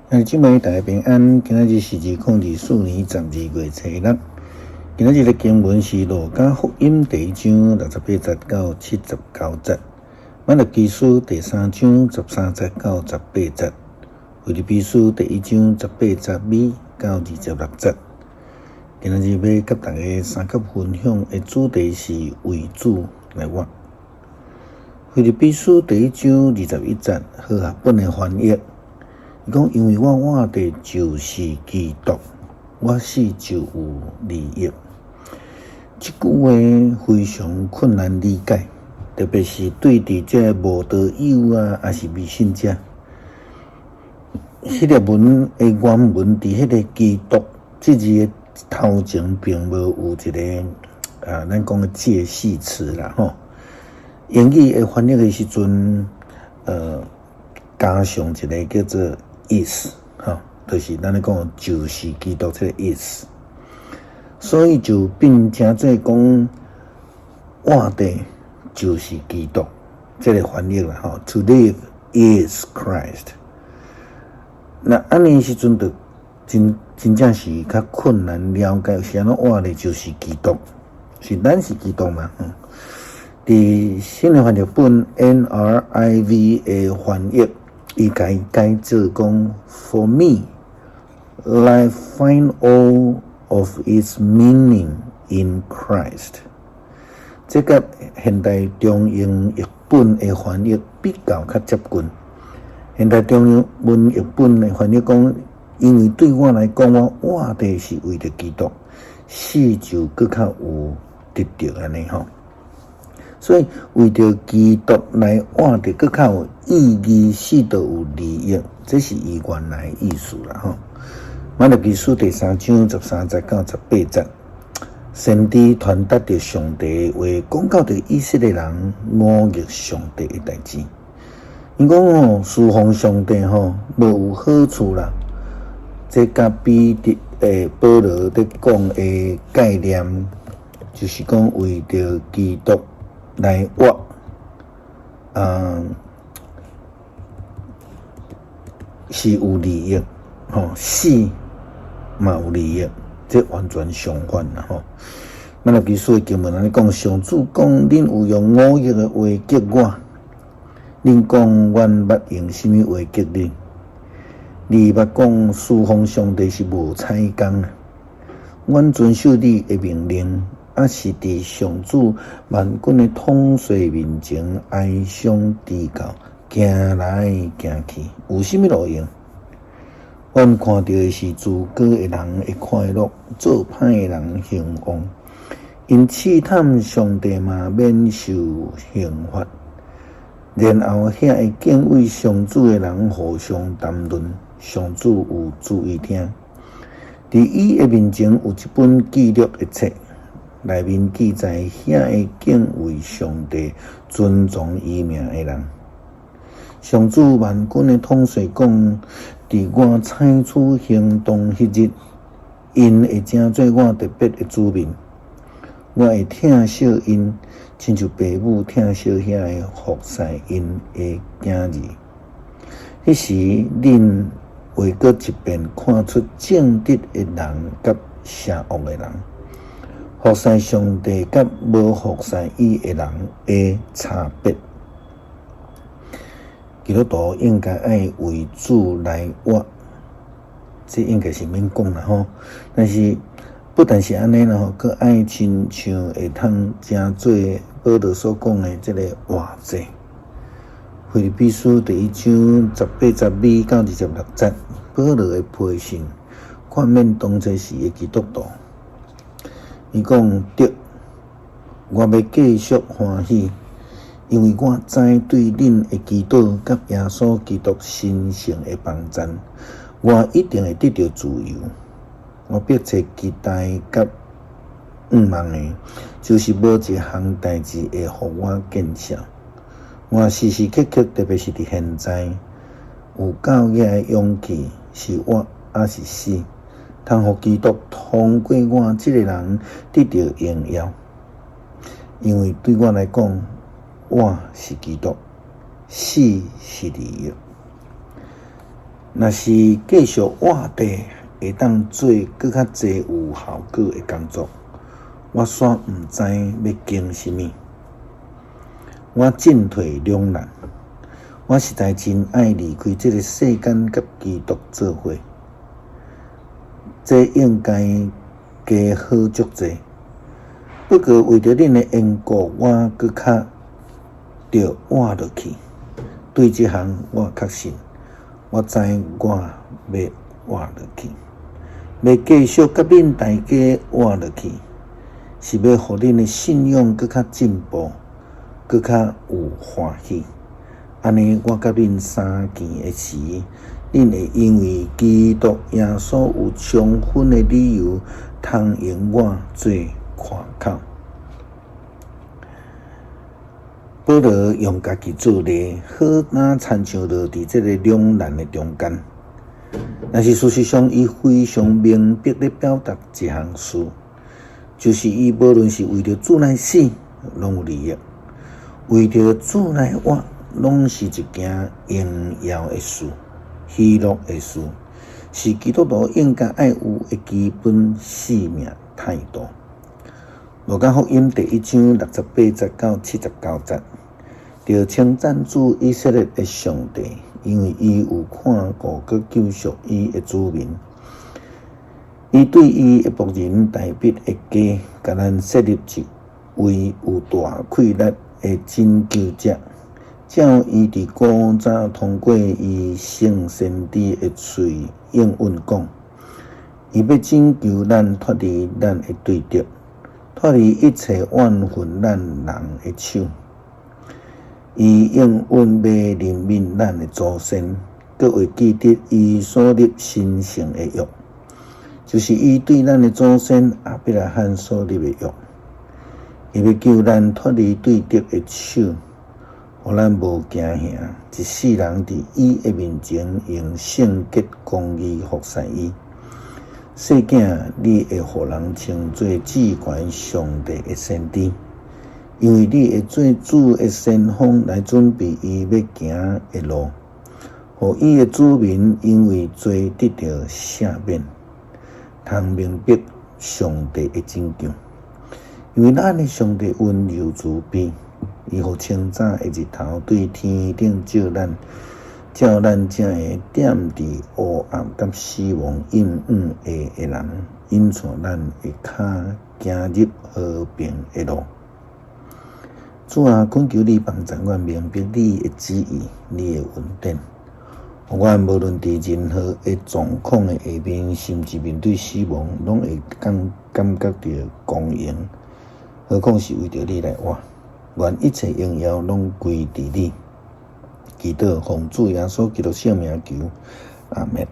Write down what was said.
即摆大家平安，今仔日是2024年12月初6。今仔日的经文是路加福音第1章68节到79节，马太基书第3章13节到18节，腓立比书第1章18节尾到26节。今仔日要甲大家三角分享的主题是为主来活。腓立比书第1章21节，和合本的翻译。伊讲，因为我活的就是基督，我死就有利益。这句话非常困难理解，特别是对伫这无道友啊，还是未信者。迄个文的原文伫迄个基督这字的头前，并无有一个咱讲的介系词啦吼。英语的翻译的时阵，加上一个叫做意思，就是咱咧讲就是基督这个意思，所以就变成做讲活的就是基督这个翻译啦，To live is Christ。那安尼时阵就真正是较困难了解，是安怎活的就是基督，是咱是基督嘛？伫新的翻译本 NRIV 的翻译。伊改做讲 ，For me, life find all of its meaning in Christ。这个现代中英译本的翻译比较接近。现代中英文译本的翻译讲，因为对我来讲，我活的是为着基督，死就更较有得着安尼吼。所以为着基督来活着更较有意义，死就有利益，这是伊原来的意思啦吼。马太基书第3章13节到18节，先知传达着上帝的话，讲到着以色列人误逆上帝的代志。伊讲侍奉上帝无有好处啦，这甲比保罗咧讲的概念，就是讲为着基督来活，是有利益，死嘛有利益，这完全相反啦吼。马太基书的经文安尼讲，上主讲，恁有用误逆的话激我，恁讲阮捌用什么话激恁？你捌讲侍奉上帝是无彩工，阮遵守你的命令。是伫上主万军的统帅面前哀伤低告，行来行去，有什么路用？阮看到的是自高的人的快乐，做歹的人兴旺，因试探上帝嘛免受刑罚。然后遐会敬畏上主的人互相谈论，上主有注意听。伫伊的面前有一本记录的册。内面记载遐会敬畏上帝、尊重伊名的人。上主万军的统帅讲，伫我采取行动迄日，因会成做我特别的子民。我会疼惜因，亲像父母疼惜遐个服侍因的囝儿。迄时，恁会搁一遍看出正直的人甲邪恶的人。服侍上帝甲无服侍伊的人的差别。基督徒应该爱为主来活，这应该是免讲啦吼。但是不但是安尼啦吼，佮爱亲像会通真做保罗所讲的这个活祭。腓立比书第1章18节尾到26节，保罗的批信，看免当作是个基督徒。伊讲对，我要继续欢喜，因为我知对恁的祈祷甲耶稣基督神圣的帮赞，我一定会得到自由。我迫切期待甲望的，就是无一项代志会互我见笑。我时时刻刻，特别是伫现在，有够野的勇气，是活还是死？通互基督通过我这个人得到荣耀，因为对我来讲，我是基督，死是利益。若是继续活地，会当做更较侪有效果的工作，我煞毋知要经什么。我进退两难，我实在真爱离开这个世间，甲基督做伙。这应该加好足侪。不过为着恁的缘故，我搁较着活落去。对这项我确信，我知我要活落去，要继续甲恁大家活落去，是要互恁的信仰搁较进步，搁较有欢喜。安尼，我甲恁相见的时，恁会因为基督耶稣有充分的理由，通用我做看口。保罗用家己做例，好哪参像落伫这个两难的中间。但是事实上，伊非常明白地表达一项事，就是伊无论是为着主来死，拢有利益；为着主来活，拢是一件荣耀的事、喜乐的事，是基督徒应该爱有的基本生命态度。路加福音第1章68节到79节，就称赞主以色列的上帝，因为伊有看顾佮救赎伊的子民。伊对伊的仆人大卫的家，甲咱设立一位有大气力的拯救者，照伊伫古早通过伊圣先知的嘴应允讲，伊要拯救咱脱离咱的对敌，脱离一切怨恨咱人的手。伊应允要怜悯咱的祖先，佮会记得伊所立神圣的约，就是伊对咱的祖先亚伯拉罕所立的约。伊要救咱脱离对敌的手，互咱无惊吓，一世人伫伊的面前用圣洁公义服侍伊。细囝，你会互人称作至高上帝的先知，因为你会做主的先锋来准备伊要行的路，互伊的子民因为罪得到赦免，通明白上帝的拯救。因为咱的上帝温柔慈悲，伊互清早的日头对天顶照咱才会踮伫黑暗甲死亡阴暗下的人，引带咱的脚行入和平的路。主啊，恳求你帮助我明白你的旨意，你的恩典，互我无论伫任何的状况的下面，甚至面对死亡，拢会感觉到光荣。何况是为着你来活，愿一切荣耀拢归伫你。祈祷奉主耶稣基督圣名求，阿们。